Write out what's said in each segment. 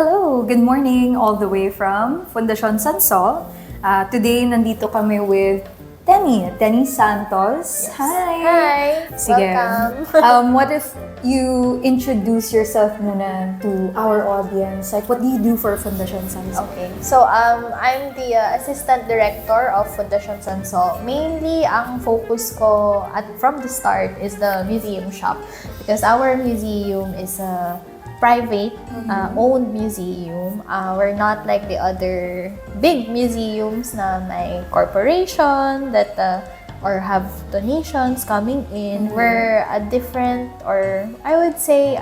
Hello, good morning all the way from Fundación Sansó. Today, nandito kami with Tenie Santos. Yes. Hi! Hi! Sige. Welcome! What if you introduce yourself muna to our audience? Like, what do you do for Fundación Sansó? Okay, so I'm the Assistant Director of Fundación Sansó. Mainly, ang focus ko from the start is the museum shop because our museum is a private owned museum. We're not like the other big museums na may corporation that or have donations coming in. We're a different, or I would say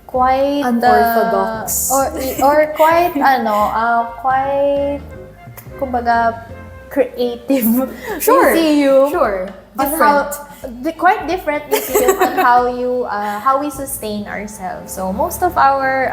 quite unorthodox or quite quite kumbaga creative museum. Sure. Quite different museum on how we sustain ourselves. So most of our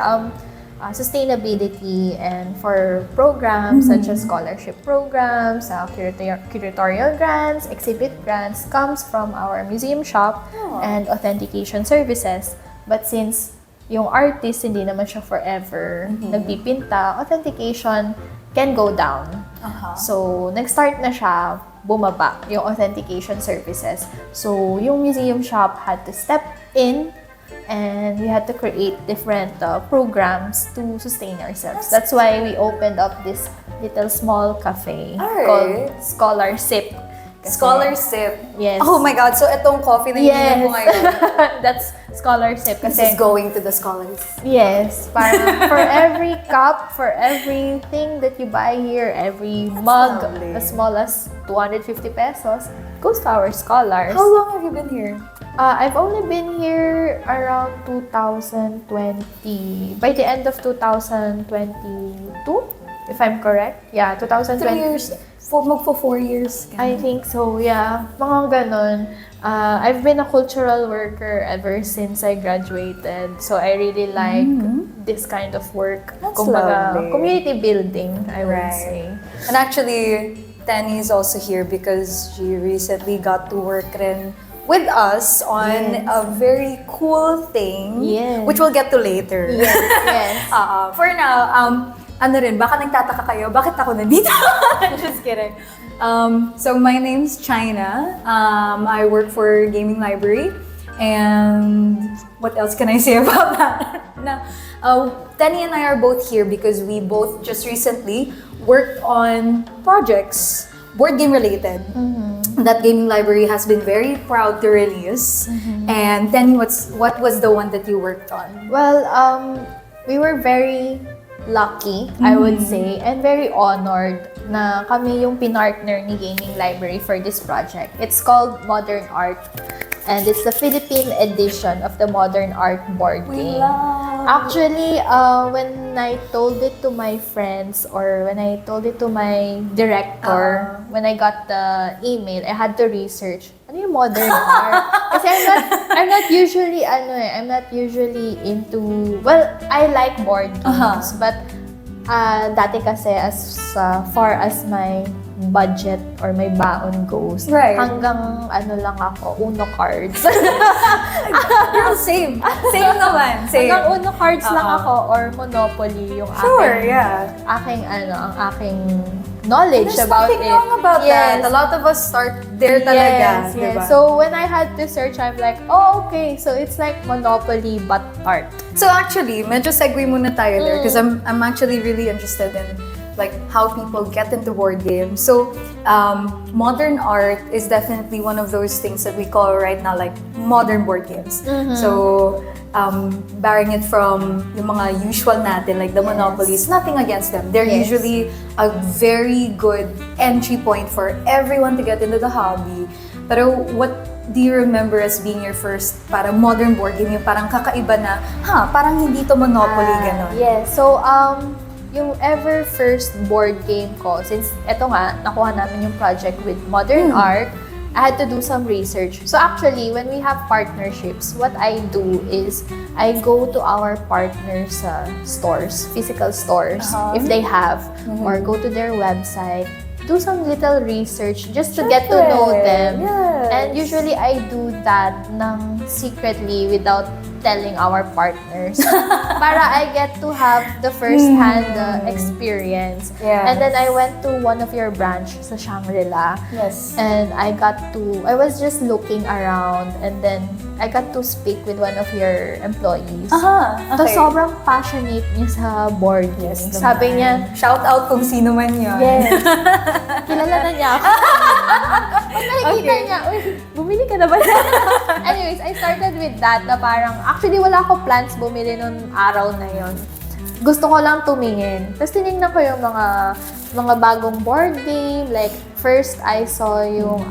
sustainability and for programs such as scholarship programs, curatorial grants, exhibit grants comes from our museum shop and authentication services. But since yung artist hindi naman siya forever nagpipinta, authentication can go down. So nag-start na siya bumaba yung authentication services. So, yung museum shop had to step in and we had to create different programs to sustain ourselves. That's why we opened up this little small cafe called Scholar Sip. Scholar Sip. Yes. Oh my God. So, itong coffee na hinihingi mo ngayon. That's Scholar Sip. This is going to the scholars. Yes. Parang for every cup, for everything that you buy here, every mug, as small as 250 pesos, goes to our scholars. How long have you been here? I've only been here around 2020. By the end of 2022, if I'm correct. Yeah, 2020. 3 years. Magpo 4 years. I think so, yeah. Mga ganon. I've been a cultural worker ever since I graduated. So I really like this kind of work. That's Kumbaga, lovely. Community building, I would say. And actually, Tenie is also here because she recently got to work rin with us on a very cool thing, which we'll get to later. Yes. For now, ano rin, baka nagtataka kayo, bakit ako nandito? Just kidding. So my name's China. I work for Gaming Library. And what else can I say about that? Tenie and I are both here because we both just recently worked on projects, board game related. That Gaming Library has been very proud to release. And Tenie, what was the one that you worked on? Well, we were very lucky, I would say, and very honored na kami yung pinartner ni Gaming Library for this project. It's called Modern Art, and it's the Philippine edition of the Modern Art board game. Actually, when I told it to my friends or when I told it to my director, when I got the email, I had to research ano yung modern art. Kasi I'm not usually into, well, I like board games, but dati kasi as far as my budget or my baon goes, hanggang lang ako, Uno cards. Girl, same. Same naman. Same. Hanggang Uno cards lang ako or Monopoly yung aking knowledge about it. There's nothing wrong about that. A lot of us start there talaga. Diba? So when I had to search, I'm like, oh, okay. So it's like Monopoly but art. So actually, medyo segue muna tayo there because I'm actually really interested in like how people get into board games. So modern art is definitely one of those things that we call right now like modern board games. So barring it from yung mga usual natin like the Monopolies, nothing against them. They're usually a very good entry point for everyone to get into the hobby. Pero what do you remember as being your first parang modern board game? Yung parang kakaiba na, parang hindi to Monopoly, gano'n. Yes. So, yung ever first board game ko, since eto nga, nakuha namin yung project with Modern Art, I had to do some research. So actually, when we have partnerships, what I do is I go to our partners' stores, physical stores, if they have, or go to their website, do some little research just to get to know them. And usually, I do that secretly without telling our partners para I get to have the first-hand experience. Yes. And then I went to one of your branch sa Shangri-La. Yes. And I was just looking around and then I got to speak with one of your employees. Okay. Tapos sobrang passionate niya sa board games. Yes, Sabi niya, shout out kung sino man yun. yes, kilala na niya ako. Pag nakikita niya, uy, bumili ka na ba? Anyways, I started with that na parang, actually wala ako plans bumili nung araw na yon. Gusto ko lang tumingin. Tapos tinignan ko yung mga bagong board game. Like, first I saw yung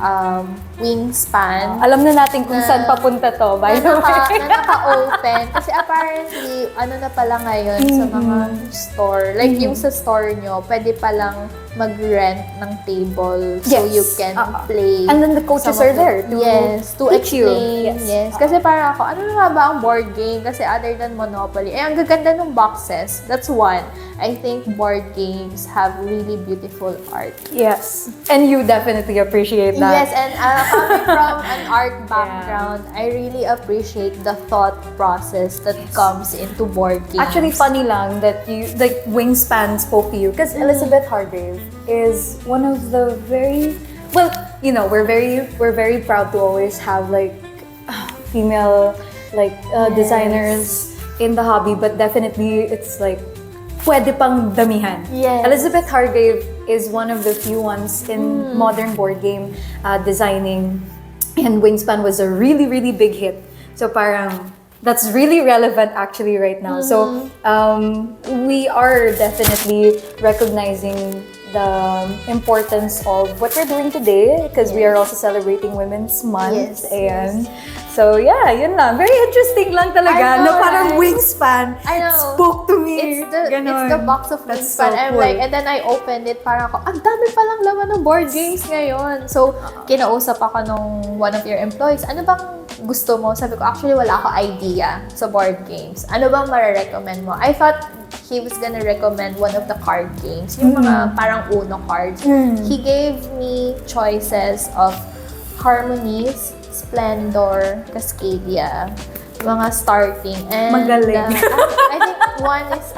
Wingspan. Alam na natin kung saan papunta to, by the way. Na naka-open. Kasi apparently, ano na pala ngayon sa mga store. Like, yung sa store nyo, pwede palang mag-rent ng table so Yes. you can play. And then the coaches are there to to teach you. explain. Yes. Kasi parang ako, ano na nga ba ang board game? Kasi other than Monopoly. Ang gaganda ng boxes. That's one. I think board games have really beautiful art. Yes. And you definitely appreciate that. Yes, and coming from an art background, I really appreciate the thought process that comes into board games. Actually, funny lang that you, like, Wingspan spoke to you because Elizabeth Hargrave is one of the very, well, you know, we're very proud to always have like female designers in the hobby, but definitely it's like pwede pang damihan. Yes. Elizabeth Hargrave is one of the few ones in modern board game designing, and Wingspan was a really, really big hit. So parang that's really relevant actually right now. So we are definitely recognizing the importance of what we're doing today because we are also celebrating Women's Month. Yes, And so yeah, yun lang. Very interesting lang I talaga. know, Parang right? Wingspan I know. spoke to me. It's the box of That's Wingspan. so I'm cool. like, and then I opened it, parang ako, ang dami palang laman ng board games ngayon. So, kinausap ako nung one of your employees, ano bang gusto mo? Sabi ko, actually, wala ako idea sa board games. Ano bang mare-recommend mo? I thought he was gonna recommend one of the card games, yung mga parang Uno cards. He gave me choices of Harmonies, Splendor, Cascadia, mga starting. And Magaling. I think one is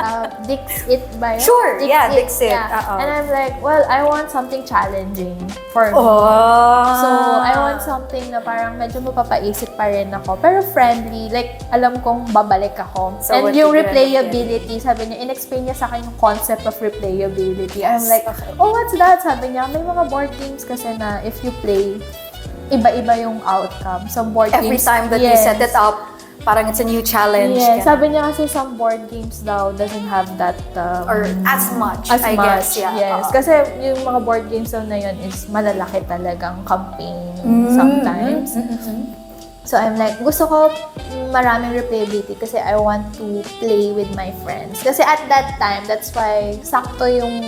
Dixit ba yun? Sure, yeah, Dixit. Yeah. And I'm like, well, I want something challenging for me. Oh. So, I want something na parang medyo mapapaisip pa rin ako. Pero friendly, like, alam kong babalik ako. So, and what yung did you replayability, sabi niya, in-explain niya sa akin yung concept of replayability. I'm like, oh, what's that? Sabi niya, may mga board games kasi na if you play, iba-iba yung outcome. Some board Every games, time that you set it up, parang it's a new challenge. Yes, Ganun. sabi niya kasi some board games daw doesn't have that Or as much, I guess. Yeah. Yes, kasi yung mga board games daw na yun is malalaki talagang campaign sometimes. So I'm like, gusto ko maraming replayability kasi I want to play with my friends. Kasi at that time, that's why sakto yung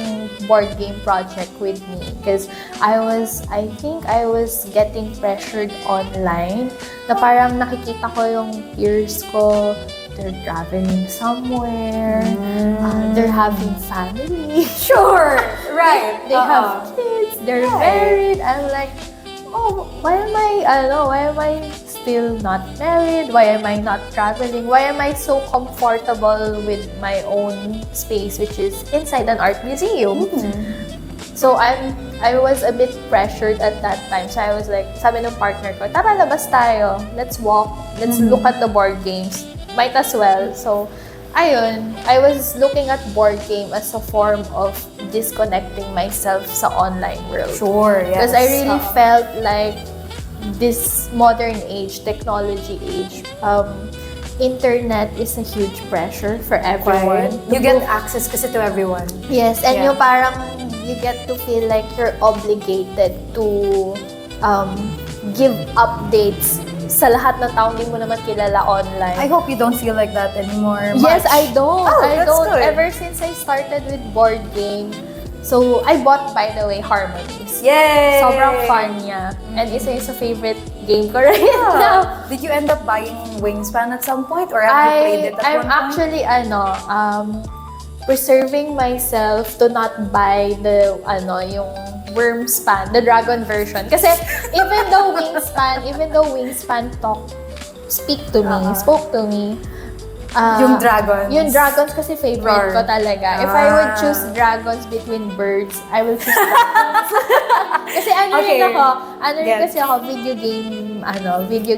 board game project with me. Because I think I was getting pressured online na parang nakikita ko yung peers ko, they're traveling somewhere, they're having family. Sure, right. They have kids, they're married. I'm like, oh, why am I still not married? Why am I not traveling? Why am I so comfortable with my own space, which is inside an art museum? So I was a bit pressured at that time. So I was like, sabi ng partner ko, tara, labas tayo. Let's walk. Let's look at the board games. Might as well. So, ayun, I was looking at board game as a form of disconnecting myself sa online world. Sure, yes. Because I really felt like this modern age, technology age, internet is a huge pressure for everyone. You get access kasi to everyone. Yes, and Yeah. yung parang you get to feel like you're obligated to give updates sa lahat ng taong hindi mo naman kilala online. I hope you don't feel like that anymore. Yes, much. I don't. Oh, I that's don't. good. Ever since I started with board game, so I bought, by the way, Harmonies. Yay! Sobrang fun niya. And isa yung sa favorite game ko right now. Did you end up buying Wingspan at some point, or have you played it at I'm one point? actually preserving myself to not buy the yung Wormspan, the dragon version. Kasi even though Wingspan spoke to me. Yung dragons. Yung dragons kasi favorite ko talaga. If I would choose Ah. dragons between birds, I will choose dragons. Kasi rin Get. kasi ako video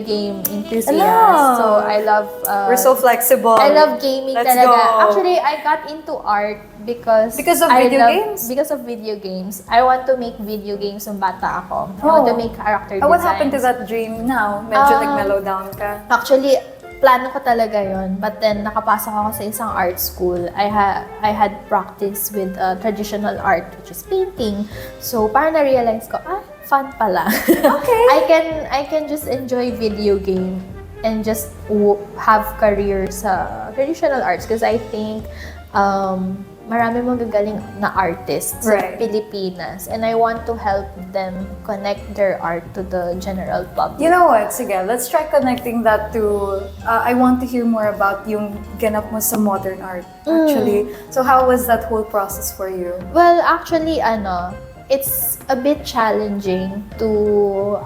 game enthusiast. Hello. So I love We're so flexible. I love gaming Let's talaga. go. Actually, I got into art because of video games? Because of video games. I want to make video games nung bata ako. I want to make character designs. What happened to that dream now? Medyo nag-mellow down ka. Actually, plano ko talaga yon. But then, nakapasok ako sa isang art school. I had practice with traditional art, which is painting. So, parang na-realize ko, fun pala. Okay. I can just enjoy video game and just have career sa traditional arts because I think marami mong gagaling na artists sa Pilipinas, and I want to help them connect their art to the general public. You know what? Sige, let's try connecting that to... I want to hear more about yung ganap mo sa modern art, actually. So how was that whole process for you? Well, actually, it's a bit challenging to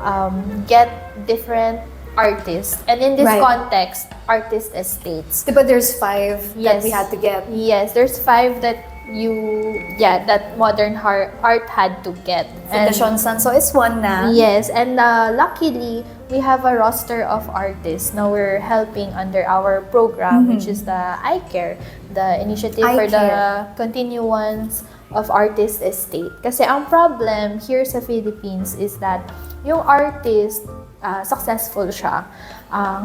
get different artists. And in this context, artist estates. Diba there's 5 that we had to get? Yes, there's 5 that that modern art had to get. Fundación Sansó is one na. Yes, and luckily, we have a roster of artists now we're helping under our program, which is the iCare, the initiative for the continuance of artist estate. Kasi ang problem here sa Philippines is that yung artist, successful siya.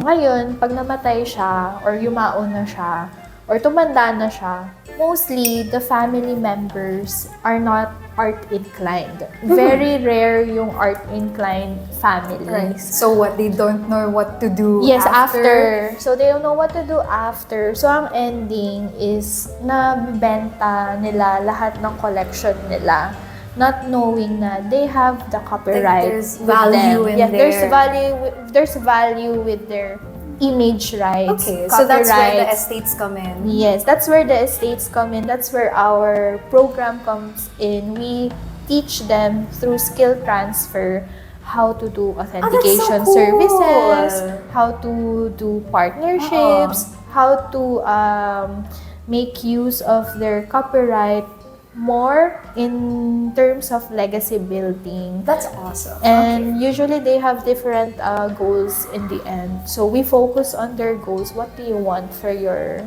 Ngayon, pag namatay siya, or yumao na siya, or tumanda na siya, mostly, the family members are not art-inclined. Very rare yung art-inclined families. Right. So what? They don't know what to do after. So they don't know what to do after. So ang ending is nabenta nila lahat ng collection nila, not knowing na they have the copyright. There's value in there. There's value with their image rights. Okay, so that's where the estates come in. Yes, that's where the estates come in. That's where our program comes in. We teach them through skill transfer how to do authentication services, how to do partnerships, how to make use of their copyright more in terms of legacy building. That's awesome. And usually they have different goals in the end. So we focus on their goals. What do you want for your,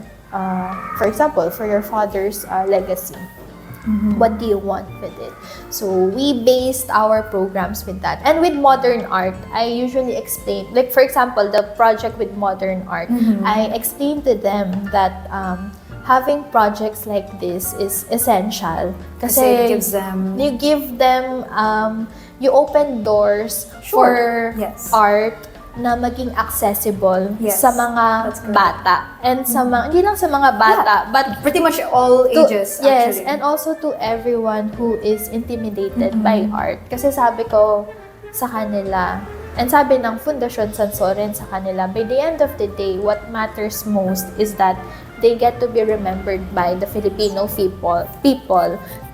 for example, for your father's legacy? What do you want with it? So we based our programs with that. And with modern art, I usually explain, like for example, the project with modern art, I explain to them that having projects like this is essential kasi it gives them... you give them, you open doors for art na maging accessible sa mga bata. And sa mga, hindi lang sa mga bata, but pretty much all ages, yes, actually. and also to everyone who is intimidated by art. Kasi sabi ko sa kanila, and sabi ng Fundación Sansó rin sa kanila, by the end of the day, what matters most is that they get to be remembered by the Filipino people.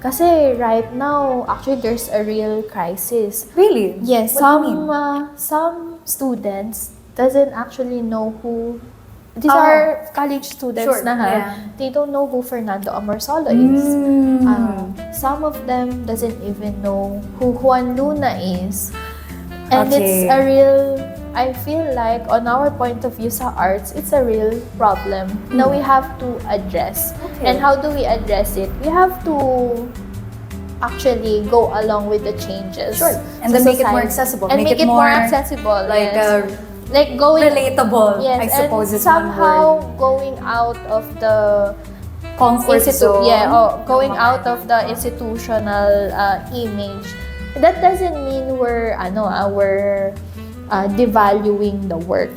Kasi right now, actually, there's a real crisis. Really? Yes, What do you mean? some students doesn't actually know who. These are college students They don't know who Fernando Amorsolo is. Some of them doesn't even know who Juan Luna is. And it's a real, I feel like on our point of view sa arts, it's a real problem na we have to address. And how do we address it? We have to actually go along with the changes. And then make it more accessible. And make it more accessible. Like going relatable, I suppose is one somehow word. going out of the comfort zone. Going out of the institutional image. That doesn't mean we're devaluing the work.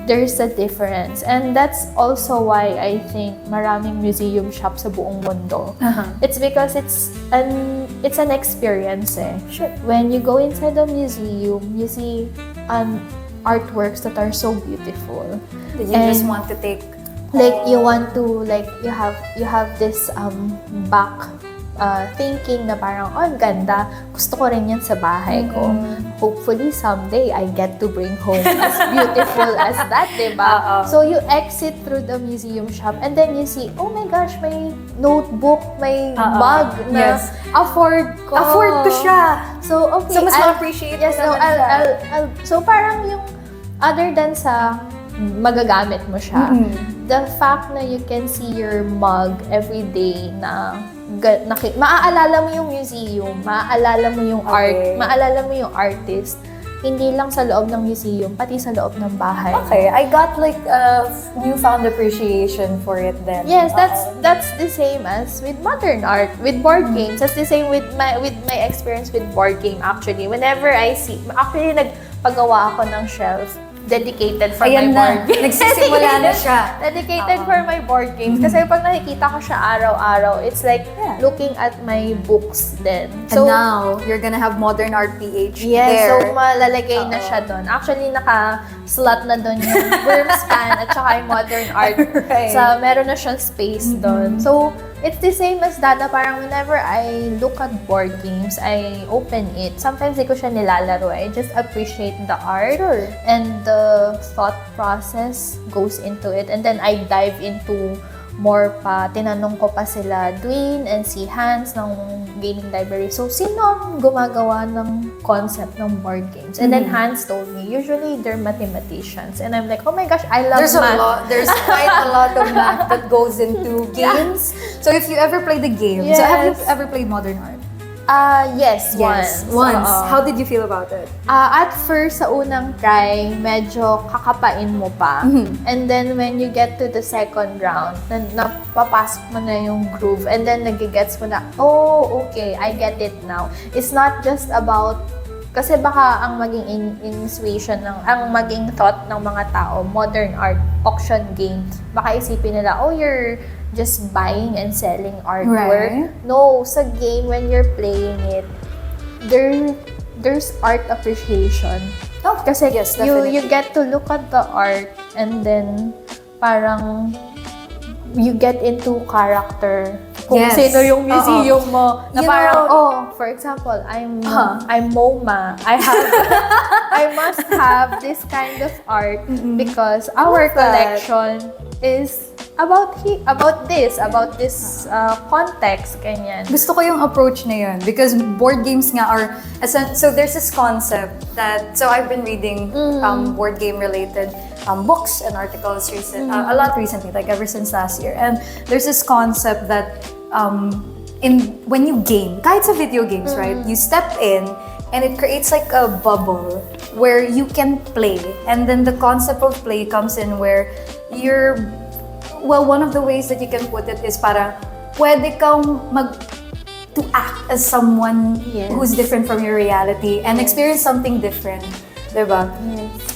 There's a difference, and that's also why I think maraming museum shops sa buong mundo. It's because it's an experience. When you go inside the museum, you see artworks that are so beautiful. You just want to take you want to you have this back thinking na parang, oh, ang ganda, gusto ko rin yan sa bahay ko. Hopefully, someday, I get to bring home as beautiful as that, diba? So, you exit through the museum shop and then you see, oh my gosh, may notebook, may mug na afford ko. Afford ko siya. So, okay. So, mas ma-appreciate yes, mo so, naman siya. so, parang yung, other than sa magagamit mo siya, the fact na you can see your mug every day na maaalala mo yung museum, maaalala mo yung art, maaalala mo yung artist, hindi lang sa loob ng museum, pati sa loob ng bahay. Okay, I got like a newfound appreciation for it then. Yes, that's the same as with modern art, with board games. That's the same with my experience with board game actually. Whenever I see, actually nagpagawa ako ng shelf dedicated for my board games. Nagsisimula na siya. Dedicated for my board games. Kasi pag nakikita ko siya araw-araw, it's like looking at my books then. So, and now, you're gonna have Modern Art PH yes, there. so malalagay na siya doon. Actually, naka-slot na doon yung Wormspan at saka yung Modern Art. Right. So, meron na siyang space doon. So, it's the same as that na parang whenever I look at board games, I open it. Sometimes di ko siya nilalaro. I just appreciate the art and the thought process goes into it. And then I dive into more pa. Tinanong ko pa sila Dwayne and si Hans ng gaming library. So, sino ang gumagawa ng concept ng board games? And then Hans told me, usually they're mathematicians. And I'm like, oh my gosh, I love math. There's quite a lot of math that goes into games. So, if you ever play the game, so have you ever played Modern Art? Yes, once. How did you feel about it? At first, sa unang try, medyo kakapain mo pa. And then, when you get to the second round, napapasok mo na yung groove. And then, nagigets mo na, oh, okay, I get it now. It's not just about, kasi baka ang maging intuition, ang maging thought ng mga tao, modern art, auction game, baka isipin nila, oh, you're just buying and selling artwork. Right. No, sa game, when you're playing it, there's art appreciation. Oh, kasi yes, you get to look at the art and then parang you get into character. Kung sino yung museum mo. Na parang, for example, I'm MoMA. I must have this kind of art because our collection is about this context, ganyan. Gusto ko yung approach na yun because board games nga are, so there's this concept that, so I've been reading board game related books and articles a lot recently, like ever since last year. And there's this concept that when you game, kahit sa video games, right? You step in and it creates like a bubble where you can play. And then the concept of play comes in where one of the ways that you can put it is para pwede kang to act as someone who's different from your reality and experience something different. Diba?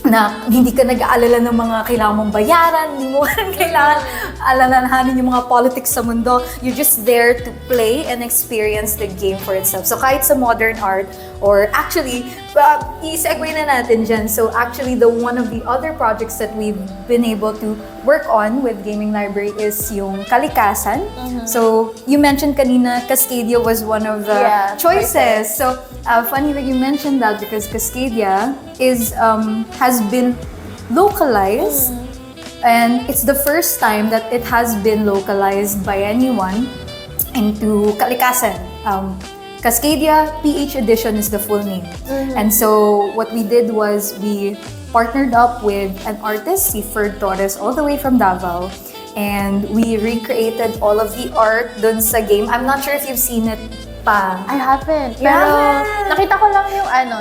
Na hindi ka nag-aalala ng mga kailangan mong bayaran, hindi mo kailangan alalahanin yung mga politics sa mundo. You're just there to play and experience the game for itself. So kahit sa modern art, or actually, i-segue na natin dyan. So actually, one of the other projects that we've been able to work on with Gaming Library is yung Kalikasan. So you mentioned kanina, Cascadia was one of the choices. So funny that you mentioned that because Cascadia has been localized and it's the first time that it has been localized by anyone into Kalikasan. Cascadia PH Edition is the full name. And so what we did was we partnered up with an artist, si Ferd Torres, all the way from Davao. And we recreated all of the art dun sa game. I'm not sure if you've seen it pa. I haven't. Pero nakita ko lang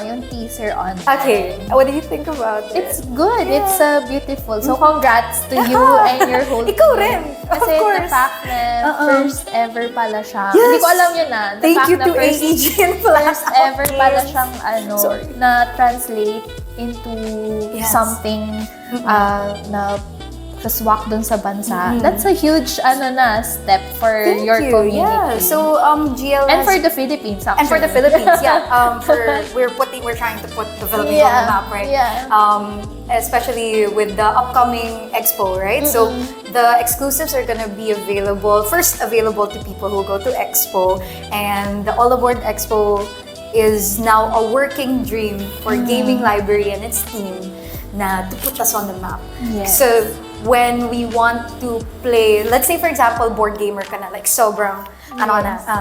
yung teaser on. Okay. What do you think about it? It's good. Yeah. It's beautiful. So congrats to you and your whole team. Ikaw rin. Kasi of course. The fact na first ever pala siya. Yes. Hindi ko alam yun na. Thank you to AEG and first ever pala siyang na translate into something na sa SWAC dun sa bansa. That's a huge step for Thank your you. community. Yeah. So GL And has- for the Philippines, actually. And for the Philippines, yeah. We're trying to put the Philippines on the map, right? Yeah. Especially with the upcoming EXPO, right? So the exclusives are gonna be available to people who go to EXPO, and the All Aboard EXPO is now a working dream for Gaming Library and its team na to put us on the map. Yes. So when we want to play, let's say for example, board gamer ka na, like sobrang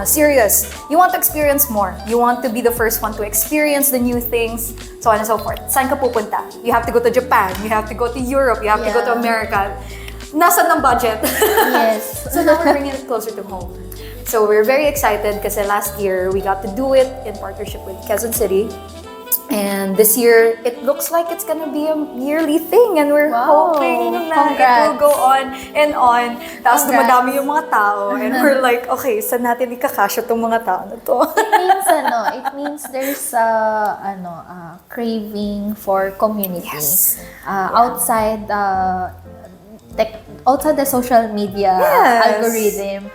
serious. You want to experience more. You want to be the first one to experience the new things, so on and so forth. Saan ka pupunta? You have to go to Japan, you have to go to Europe, you have to go to America. Nasaan ng budget? Yes. So now we're bringing it closer to home. So we're very excited kasi last year we got to do it in partnership with Quezon City. And this year, it looks like it's gonna be a yearly thing, and we're hoping na it will go on and on. Tapos dumadami yung mga tao, and we're like, okay, saan natin ikakasya tong mga tao na to? It means there's a craving for community. Yes. Outside the social media algorithm.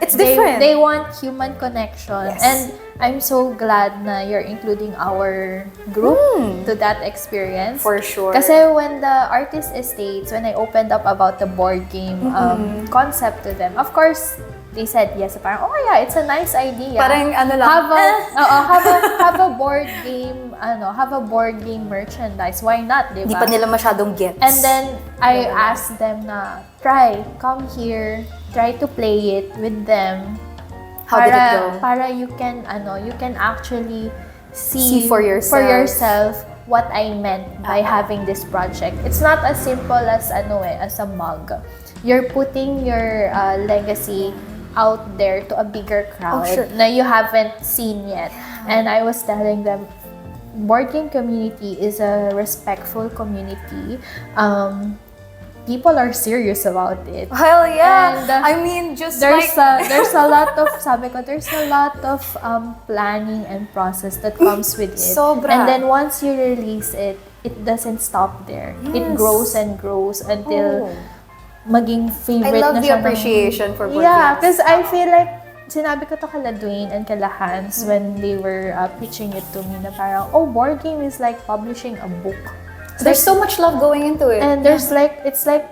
It's different. They want human connection. Yes. And I'm so glad na you're including our group to that experience. For sure. Kasi when the artist estates, when I opened up about the board game concept to them, of course, they said yes. Parang, oh yeah, it's a nice idea. Parang ano lang. Have a board game, have a board game merchandise. Why not, di ba? Di pa nila masyadong gets. And then I asked them na come here, try to play it with them. How did it go? Para you can actually see for yourself. what I meant by having this project. It's not as simple as as a mug. You're putting your legacy out there to a bigger crowd na you haven't seen yet. And I was telling them, board game community is a respectful community. People are serious about it. Well, yeah. And, I mean, just there's like... a lot of there's a lot of planning and process that comes with it. Sobra. And then once you release it, it doesn't stop there. It grows and grows until maging favorite I love na the siya appreciation for board games. Yeah, because I feel like sinabi ko to kala Dwayne and kala Hans when they were pitching it to me na parang, board game is like publishing a book. There's so much love going into it. And it's like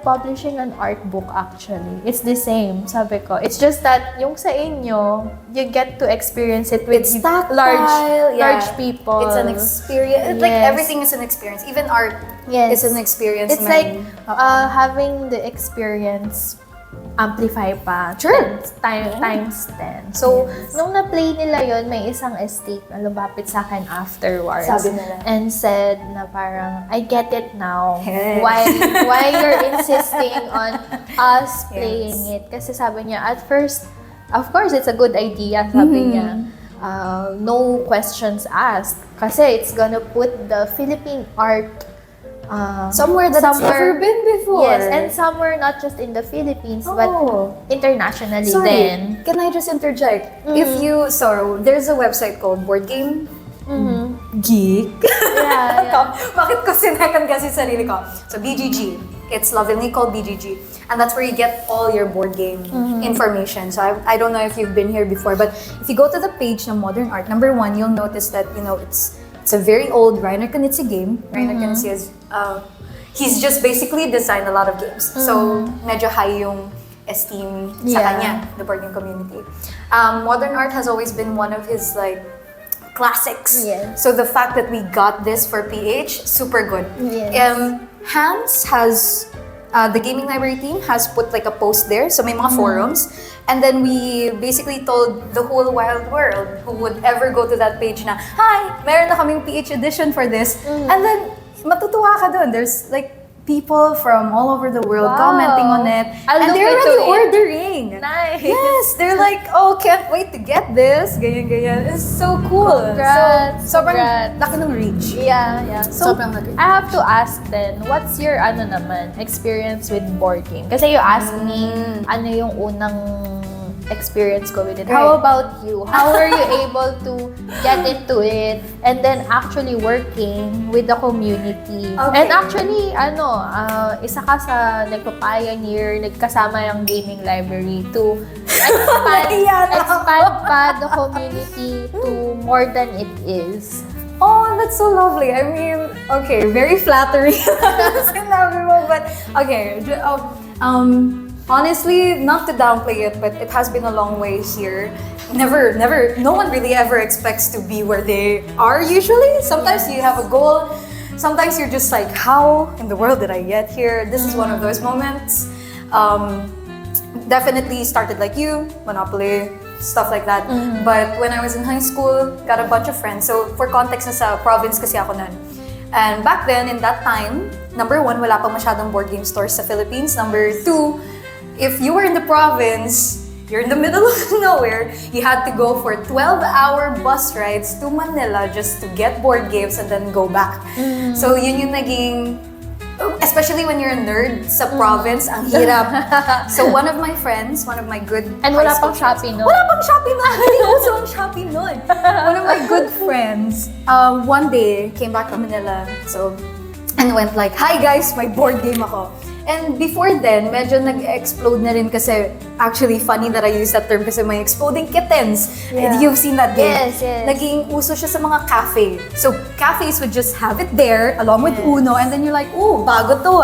publishing an art book actually. It's the same, sabi ko. It's just that yung sa inyo, you get to experience it with large people. It's an experience. Like everything is an experience. Even art is an experience. It's like having the experience amplify pa. Times 10. So, nung na-play nila yon, may isang estate na lumapit sa akin afterwards. Sabi nila. And said na parang, I get it now. Why you're insisting on us playing it. Kasi sabi niya, at first, of course, it's a good idea, sabi niya. No questions asked. Kasi it's gonna put the Philippine art somewhere that's never been before. Yes, and somewhere not just in the Philippines, but internationally then. Can I just interject? If you, there's a website called Board Game Geek. Yeah. Bakit ko sinecond kasi sarili ko? So BGG, it's lovingly called BGG. And that's where you get all your board game information. So I don't know if you've been here before, but if you go to the page ng Modern Art, number one, you'll notice that, it's a very old Reiner Knizia game. Reiner Knizia is, he's just basically designed a lot of games. So, medyo high yung esteem sa kanya, the board game community. Modern Art has always been one of his, classics. Yes. So, the fact that we got this for PH, super good. Yes. Hans has, the gaming library team has put a post there. So, may mga forums. And then we basically told the whole wild world who would ever go to that page na, hi, meron na kaming PH edition for this. And then, matutuwa ka dun. There's people from all over the world commenting on it. And they're already ordering. Nice. Yes, they're like, can't wait to get this. Ganyan. It's so cool. Congrats. So, sobrang laki ng reach. Yeah. So, Sobrang laki. I have to ask then, what's your experience with board game? Kasi you asked me, ano yung unang experience ko with it. Right. How about you? How were you able to get into it and then actually working with the community? Okay. And actually, isa ka sa nagpa-pioneer, nagkasama yung gaming library to expand pa the community to more than it is. Oh, that's so lovely. I mean, okay, very flattering. Sinabi mo, but okay. Honestly, not to downplay it, but it has been a long way here. Never, no one really ever expects to be where they are usually. Sometimes you have a goal. Sometimes you're just like, how in the world did I get here? This is one of those moments. Definitely started like you, Monopoly, stuff like that. But when I was in high school, got a bunch of friends. So for context, nasa province kasi ako nun. And back then, in that time, number one, wala pa masyadong board game stores sa Philippines. Number two, if you were in the province, you're in the middle of nowhere, you had to go for 12-hour bus rides to Manila just to get board games and then go back. So yun yung naging, especially when you're a nerd sa province, ang hirap. So one of my friends, one of my good And wala pang Shopee nun. Wala pang Shopee nun! Hindi uso ang Shopee nun. One of my good friends, one day, came back to Manila. And went like, hi guys, may board game ako. And before then, medyo nag-explode na rin kasi, actually funny that I use that term kasi may exploding kittens. Yeah. You've seen that game. Yes, yes. Naging uso siya sa mga cafe. So cafes would just have it there along with Uno and then you're like, oh, bago to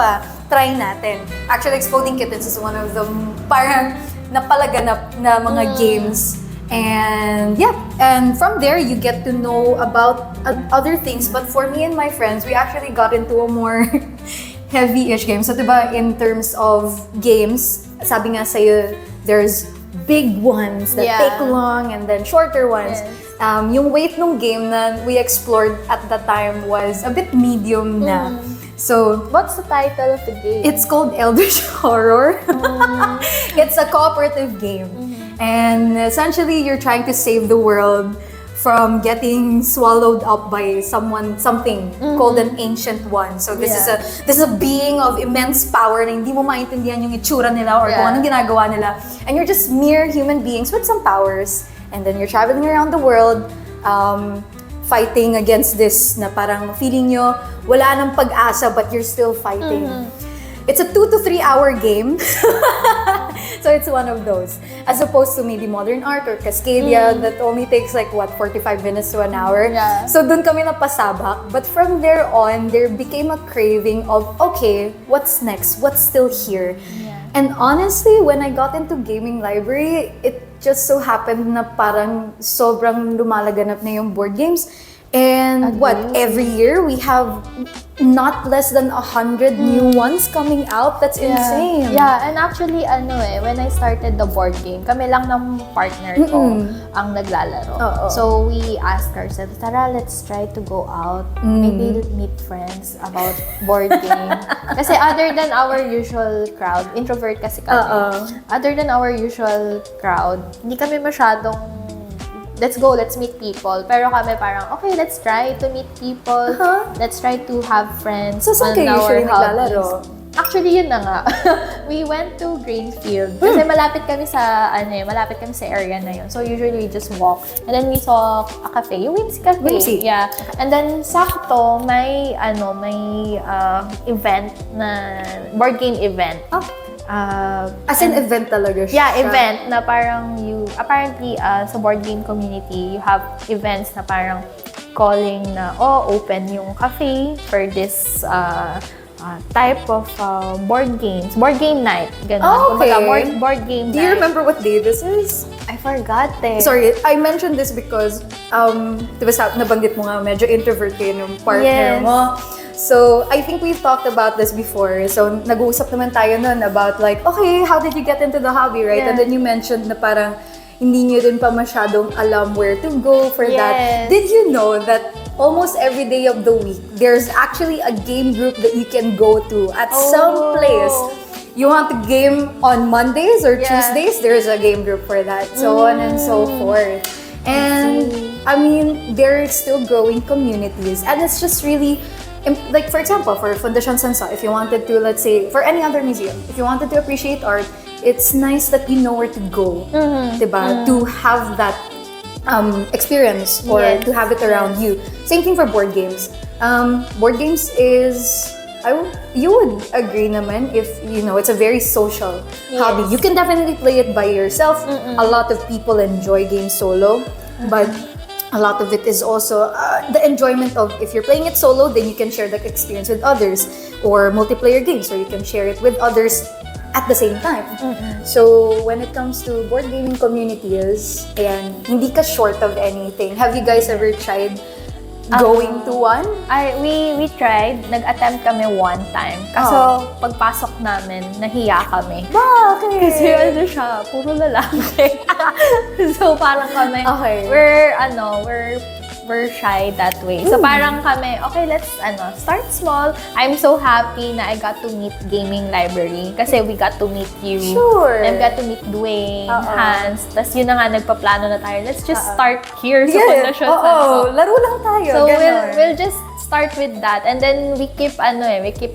try natin. Actually, exploding kittens is one of the parang napalaganap na mga games. And yeah, and from there you get to know about other things. But for me and my friends, we actually got into a more heavy-ish game. So diba, in terms of games, sabi nga sa'yo, there's big ones that take long and then shorter ones. Yes. Yung weight ng game na we explored at the time was a bit medium na. So, what's the title of the game? It's called Eldritch Horror. It's a cooperative game. And essentially, you're trying to save the world from getting swallowed up by something called an ancient one. So this is a being of immense power na hindi mo maintindihan yung itsura nila or kung anong ginagawa nila. And you're just mere human beings with some powers. And then you're traveling around the world, fighting against this na parang feeling nyo wala nang pag-asa but you're still fighting. It's a 2 to 3 hour game. So it's one of those. As opposed to maybe Modern Art or Cascadia that only takes like 45 minutes to an hour. Yeah. So dun kami napasabak. But from there on, there became a craving of, okay, what's next? What's still here? Yeah. And honestly, when I got into gaming library, it just so happened na parang sobrang lumalaganap na yung board games. And every year we have not less than 100 new ones coming out. That's insane. Yeah, and actually, when I started the board game, kami lang ng partner ko ang naglalaro. So we asked ourselves, tara, let's try to go out, maybe meet friends about board game. Kasi other than our usual crowd, introvert kasi kami. Other than our usual crowd, hindi kami masyadong let's go, let's meet people. Pero kami parang, okay, let's try to meet people. Let's try to have friends. So, saan kayo usually naglalaro? Actually, yun na nga. We went to Greenfield. Kasi malapit kami sa area na yun. So, usually we just walk. And then we saw a cafe, yung Whimsy Cafe. Whimsy. Yeah. And then, sakto, may event na, board game event. As an event talaga siya? Yeah, event na parang apparently sa board game community, you have events na parang calling na, open yung cafe for this type of board games. Board game night. Ganun. Okay. Board game night. Do you remember what day this is? I forgot eh. Sorry, I mentioned this because, diba nabanggit mo nga, medyo introvert kayo ng partner mo. So, I think we've talked about this before. So, nag-uusap naman tayo nun about like, okay, how did you get into the hobby, right? And then you mentioned na parang hindi nyo din pa masyadong alam where to go for that. Did you know that almost every day of the week, there's actually a game group that you can go to at some place? You want to game on Mondays or Tuesdays, there's a game group for that. So on and so forth. And I mean, there are still growing communities. And it's just really, like for example, for Fundación Sansó, if you wanted to, let's say, for any other museum, if you wanted to appreciate art, it's nice that you know where to go, diba? To have that experience or Yes. to have it around you. Same thing for board games. Board games is, you would agree naman if, you know, it's a very social hobby. You can definitely play it by yourself. A lot of people enjoy games solo, but a lot of it is also the enjoyment of, if you're playing it solo, then you can share that experience with others, or multiplayer games where you can share it with others at the same time. So when it comes to board gaming communities, ayan, hindi ka short of anything. Have you guys ever tried going to one? We tried, nag-attempt kami one time. Kaso pagpasok namin, nahiya kami. Bakit? Kasi ano siya, puro lalaki. So parang kami, Okay. we're shy that way. So parang kami, okay, let's start small. I'm so happy na I got to meet Gaming Library kasi we got to meet you. Sure. And we got to meet Dwayne, Hans. Tapos yun na nga, nagpaplano na tayo. Let's just start here sa Fundación Sansó. Laro lang tayo. So ganon. we'll just start with that, and then we keep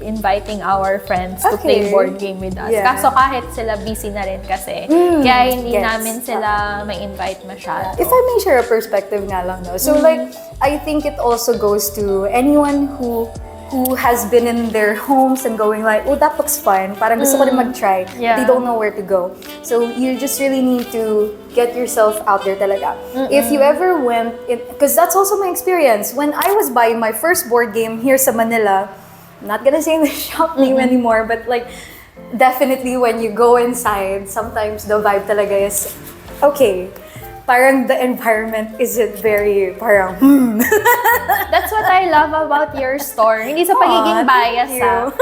inviting our friends to play Okay. board game with us. Yeah. Kaso kahit sila busy na rin kasi, kaya hindi namin sila ma-invite masyado. If I may share a perspective nga lang, no? So like, I think it also goes to anyone who has been in their homes and going like, oh, that looks fun. Parang gusto ko rin mag-try. Yeah. But they don't know where to go. So you just really need to get yourself out there talaga. If you ever went, because that's also my experience. When I was buying my first board game here sa Manila, I'm not gonna say the shop name anymore, but like, definitely when you go inside, sometimes the vibe talaga is, okay, parang the environment isn't very, parang, That's what I love about your store. Hindi sa pagiging bias, thank you.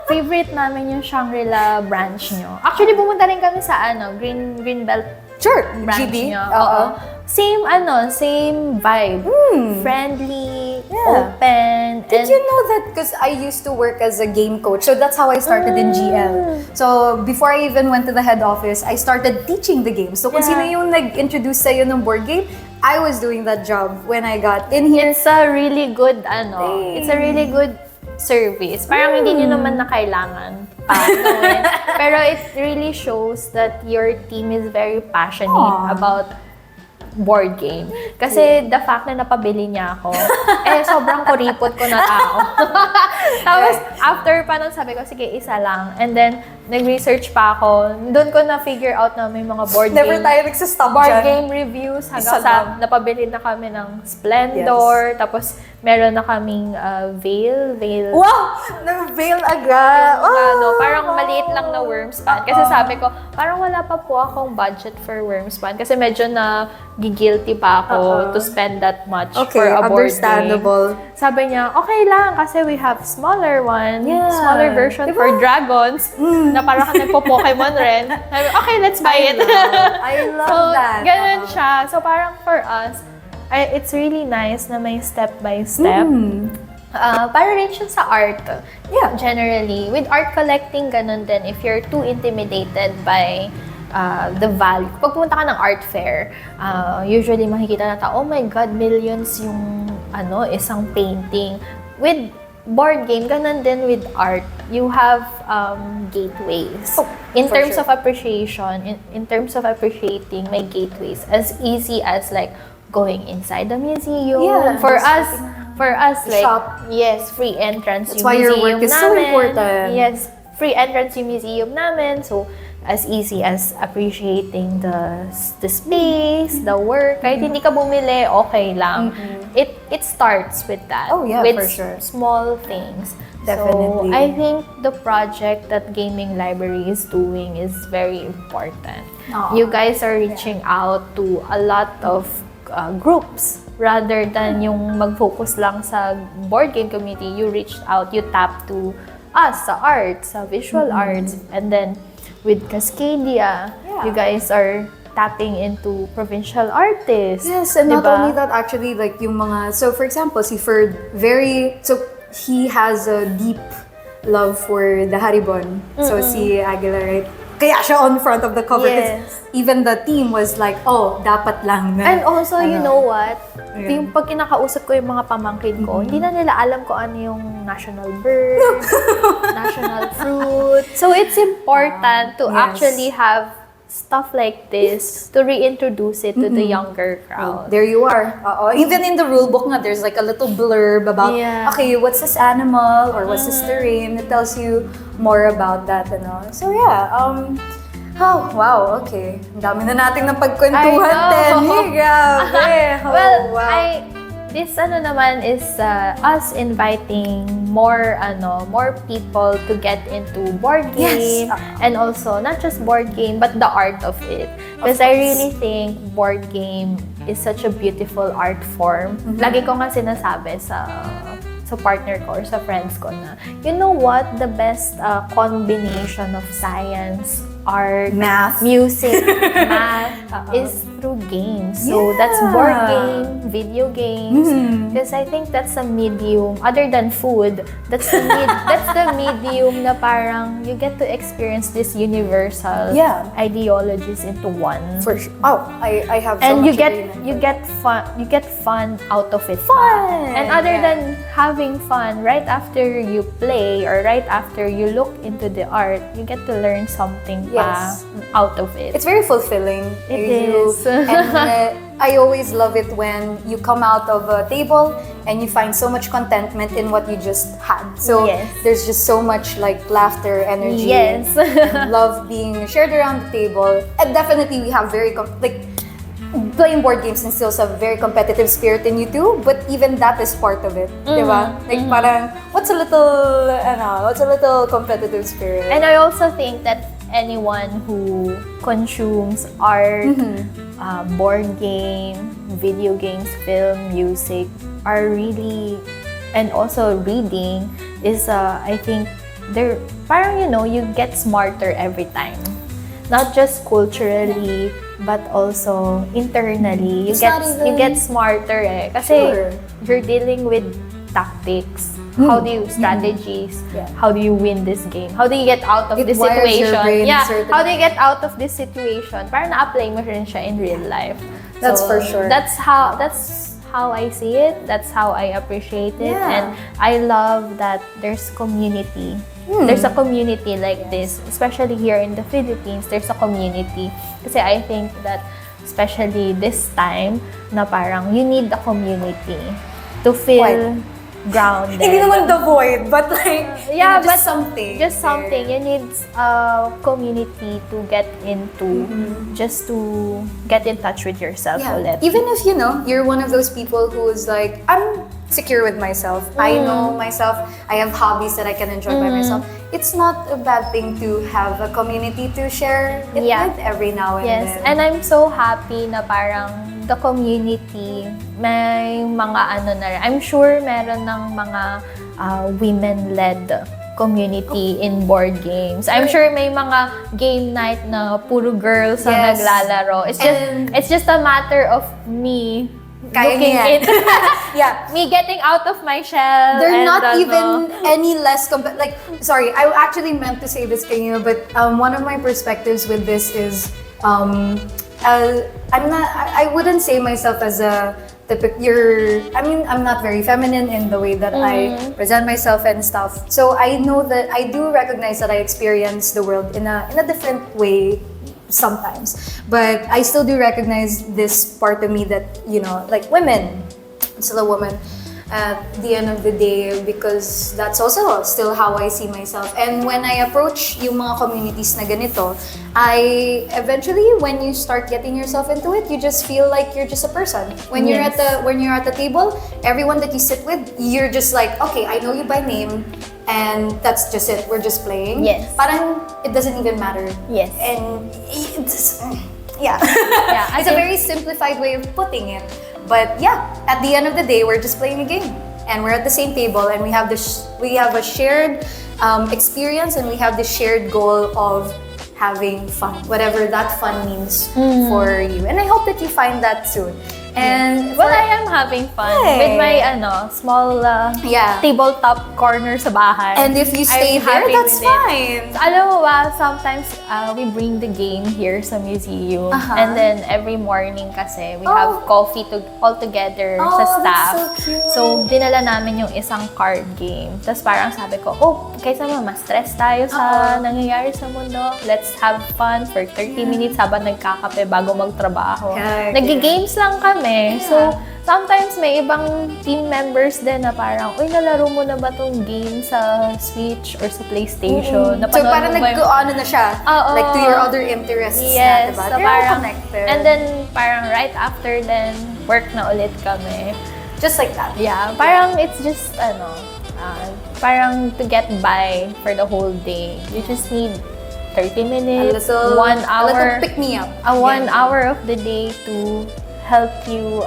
Favorite namin yung Shangri-La branch nyo. Actually, pumunta rin kami sa Greenbelt sure, branch GB. nyo. Oo. Same vibe. Friendly, Yeah. open. Did you know that? Because I used to work as a game coach, so that's how I started in GL. So before I even went to the head office, I started teaching the game. So kung Yeah. sino yung nag-introduce sa'yo ng board game, I was doing that job when I got in here. It's a really good, it's a really good service. Parang hindi nyo naman na kailangan pa gawin. Pero it really shows that your team is very passionate about board game. Kasi the fact na napabili niya ako, sobrang kuripot ko na tao. Tapos, after pa nun, sabi ko, sige, isa lang. And then, nag-research pa ako. Doon ko na-figure out na may mga board Never game. tayo nagsastop Board dyan. game reviews. Hanggang Isa sa, lang. napabili na kami ng Splendor. Tapos, meron na kaming Veil. Wow! Na-veil agad! Parang maliit lang na Wormspan. Kasi sabi ko, parang wala pa po akong budget for Wormspan. Kasi medyo na guilty pa ako to spend that much for a board understandable. game. Sabi niya, okay lang kasi we have smaller one, Yeah. smaller version Diba? for dragons na parang nagpo-Pokemon rin. Sabi, okay, let's buy it. I love So, that. ganun siya. So, parang for us, it's really nice na may step-by-step. Para rin siya sa art. Yeah. Generally. With art collecting, ganun din. If you're too intimidated by the value. Pag pumunta ka ng art fair, usually makikita na tao, oh my God, millions yung isang painting. With board game, ganun din with art. You have gateways. In for terms sure. of appreciation, in terms of appreciating, may gateways. As easy as like going inside the museum. Yeah, For just us, like, shop. yes, free entrance That's yung why your museum work is so namin. important. Yes, free entrance yung museum namin. So, as easy as appreciating the space, the work. Kahit hindi ka bumili, okay lang. It starts with that. Oh, yeah, with for sure. small things. Definitely. So, I think the project that Gaming Library is doing is very important. You guys are reaching out to a lot of groups rather than yung mag-focus lang sa board game community. You reached out, you tap to us sa arts, sa visual arts, and then with Cascadia, you guys are tapping into provincial artists. Yes, and not diba? only that, actually, like yung mga, so for example, si Ferd, he has a deep love for the Haribon. So si Aguila, right? kaya siya on front of the cover. 'Cause Yes. even the team was like, oh, dapat lang na. And also, you know what? Yeah. Yung pag kinakausap ko yung mga pamangkin ko, hindi na nila alam kung ano yung national bird, national fruit. So, it's important to Yes. actually have stuff like this to reintroduce it to the younger crowd. There you are. Even in the rule book nga, there's like a little blurb about, Yeah. okay, what's this animal or what's this terrain? It tells you more about that and all. So yeah, oh, wow, okay. Ang dami na nating napagkwentuhan, I know. Tenie. Grabe. Oh, Well, wow. this naman is us inviting more people to get into board game, Yes. and also not just board game but the art of it, because I really think board game is such a beautiful art form. Lagi ko nga sinasabi sa partner ko or sa friends ko na, you know what, the best combination of science, art, Math. music, math is through games. So that's board game, video games. Because I think that's a medium, other than food, that's the medium na parang you get to experience this universal ideologies into one. For sure. Oh, I have so And much you get fun out of it. And other than having fun, right after you play or right after you look into the art, you get to learn something out of it. It's very fulfilling. It is. And I always love it when you come out of a table and you find so much contentment in what you just had. So Yes. there's just so much like laughter, energy, Yes. and love being shared around the table. And definitely we have playing board games instills a very competitive spirit in you too, but even that is part of it, diba? Like parang what's a little competitive spirit? And I also think that anyone who consumes art, board game, video games, film, music are really, and also reading is I think they're parang you get smarter every time. Not just culturally, but also internally. You get smarter kasi you're dealing with tactics. How do you strategies? How do you win this game? How do you get out of this wires your situation? brain certain- How do you get out of this situation? Para na-apply mo rin siya in real life. That's for sure. That's how I see it. That's how I appreciate it. Yeah. And I love that there's community. There's a community like this, especially here in the Philippines. There's a community. Kasi I think that especially this time na parang you need the community to feel grounded. Hindi naman the void, but like, but something. Just something. You need a community to get into, just to get in touch with yourself ulit. Even if you're one of those people who is like, I'm secure with myself. I know myself. I have hobbies that I can enjoy by myself. It's not a bad thing to have a community to share it with every now and then. And I'm so happy na parang the community, may mga I'm sure meron ng mga women-led community in board games. I'm sure may mga game night na puro girls ang naglalaro. It's just a matter of me looking niya. into me getting out of my shell. They're and not even any less sorry, I actually meant to say this kanina, but one of my perspectives with this is I wouldn't say myself as a I'm not very feminine in the way that I present myself and stuff. So I know that I do recognize that I experience the world in a different way sometimes. But I still do recognize this part of me that, like women, I'm still a woman at the end of the day, because that's also still how I see myself. And when I approach yung mga communities na ganito, I eventually, when you start getting yourself into it, you just feel like you're just a person. When you're at the table, everyone that you sit with, you're just like, okay, I know you by name, and that's just it. We're just playing. Yes. Parang it doesn't even matter. Yes. And it's it's a very simplified way of putting it. But at the end of the day, we're just playing a game, and we're at the same table, and we have a shared experience, and we have the shared goal of having fun, whatever that fun means for you. And I hope that you find that soon. And Well, I am having fun with my small tabletop corner sa bahay. And if you stay I'm there, happy that's with it. fine. Alam mo ba, sometimes we bring the game here sa museum. And then every morning kasi, we have coffee all together sa staff. That's so cute. So, dinala namin yung isang card game. Tapos parang sabi ko, kaysa ma-stress tayo sa nangyayari sa mundo, let's have fun for 30 minutes habang nagkakape bago magtrabaho. Nag-games lang kami. So, sometimes may ibang team members din na parang, nalaro mo na ba tong game sa Switch or sa PlayStation? So, parang nag-ano na siya, like to your other interests na, diba? So They're parang, connected. and then, parang right after then, work na ulit kami. Just like that. Yeah, parang it's just, parang to get by for the whole day. You just need 30 minutes, 1 hour. A little pick-me-up. 1 hour of the day to help you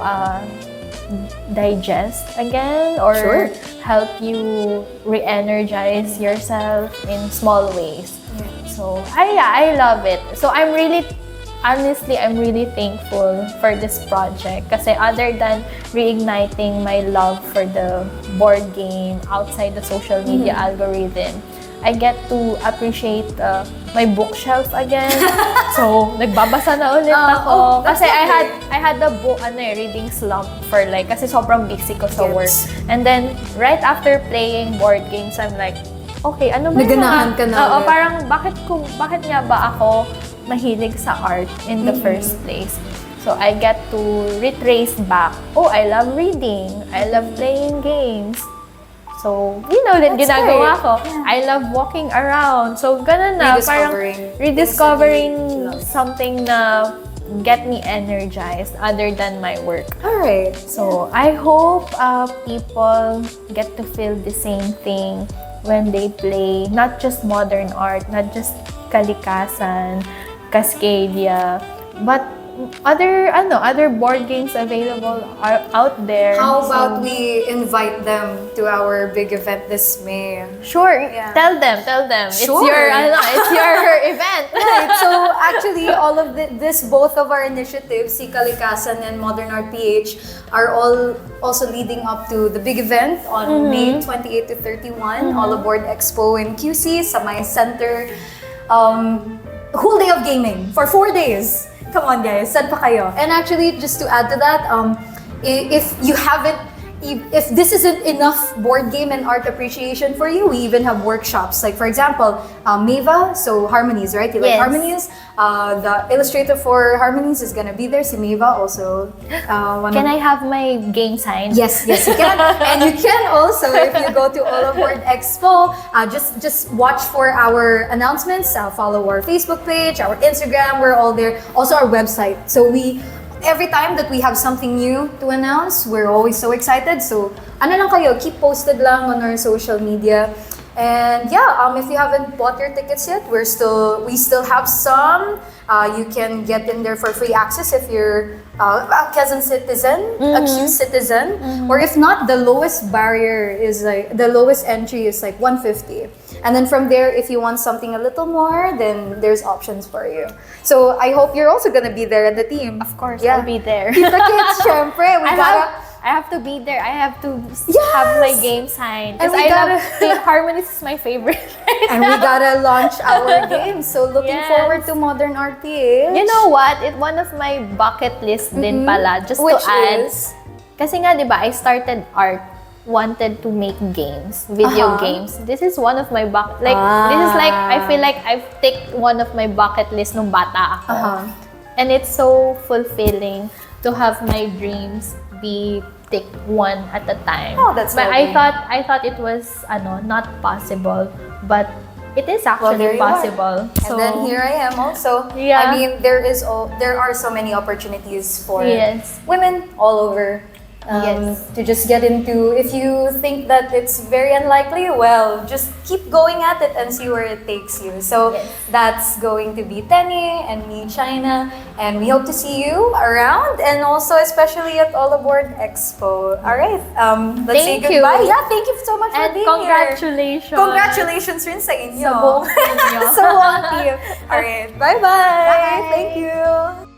digest again or help you re-energize yourself in small ways. So, I love it. So, honestly, I'm really thankful for this project kasi other than reigniting my love for the board game outside the social media algorithm, I get to appreciate my bookshelf again. So, nagbabasa na ulit ako. Kasi I had the book, reading slump for kasi sobrang busy ko sa work. And then, right after playing board games, I'm like, okay, ano ba naganahan ka na. Parang bakit nga ba ako mahilig sa art in the first place? So, I get to retrace back. I love reading. I love playing games. So, din ginagawa ko. I love walking around. So, ganun na. Parang rediscovering something na get me energized other than my work. Alright. So, I hope people get to feel the same thing when they play not just modern art, not just Kalikasan, Cascadia, but other board games available are out there. How about we invite them to our big event this May? Sure. Yeah. Tell them. Sure. It's your event. Right. So actually, all of both of our initiatives, si Kalikasan and Modern Art PH, are all also leading up to the big event on May 28 to 31, All Aboard EXPO in QC, sa my center. Whole day of gaming for 4 days. Come on, guys, saan pa kayo? And actually, just to add to that, if you haven't, if this isn't enough board game and art appreciation for you, we even have workshops. Like for example, Meva, so Harmonies, right? You like Harmonies? The illustrator for Harmonies is gonna be there. Si Meva also. Can I have my game sign? Yes, you can. And you can also, if you go to All Aboard Expo, just watch for our announcements. Follow our Facebook page, our Instagram. We're all there. Also our website. So every time that we have something new to announce, we're always so excited. So, lang kayo, keep posted lang on our social media. And if you haven't bought your tickets yet, we still have some. You can get in there for free access if you're a Quezon citizen, a Q citizen, or if not, the lowest barrier is the lowest entry is 150. And then from there, if you want something a little more, then there's options for you. So I hope you're also gonna be there at the team. Of course, I'll be there. Kita kids, syempre. I have to be there. I have to have my game sign. And Harmonies is my favorite. And we gotta launch our game. So looking forward to Modern Art PH. You know what? One of my bucket list din pala. Just Which to add. is? Kasi nga, di ba, I started art. Wanted to make games, video games. This is one of my this is I feel like I've ticked one of my bucket list nung bata ako. And it's so fulfilling to have my dreams be ticked one at a time. Oh, that's but lovely. I thought it was not possible, but it is actually possible. So, and then here I am also. Yeah. I mean, there are so many opportunities for women all over. To just get into, if you think that it's very unlikely, well, just keep going at it and see where it takes you. So that's going to be Tenie and me, China, and we hope to see you around and also especially at All Aboard Expo. All right, let's say goodbye. Yeah, thank you so much for being congratulations. Here. Congratulations rin sa inyo. Sa buong inyo. Sa buong team. All right, bye-bye. Thank you.